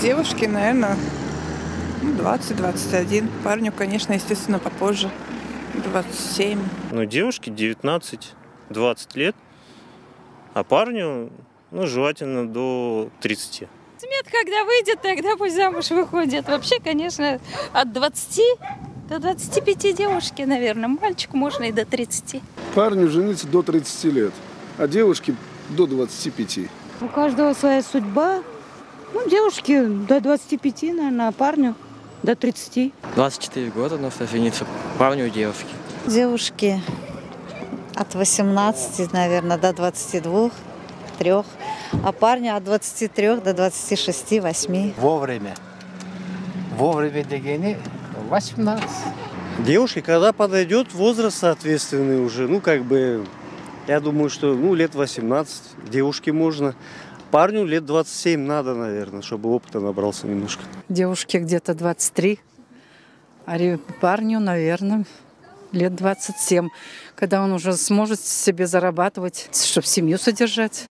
Девушке, наверное, 20-21. Парню, конечно, естественно, попозже. 27. Ну, девушке 19-20 лет, а парню, желательно до 30. Смет, когда выйдет, тогда пусть замуж выходит. Вообще, конечно, от 20 до 25 девушки, наверное. Мальчику можно и до 30. Парню жениться до 30 лет, а девушке до 25. У каждого своя судьба. Девушке до 25, наверное, а парню до 30. 24 года нужно жениться, парню и девушке. Девушки от 18, наверное, до 22, 3, а парня от 23 до 26, 8. Вовремя. Вовремя дегени 18. Девушке, когда подойдет возраст соответственный уже, я думаю, что лет 18 девушке можно. Парню лет 27 надо, наверное, чтобы опыта набрался немножко. Девушке где-то 23, а парню, наверное, лет 27, когда он уже сможет себе зарабатывать, чтобы семью содержать.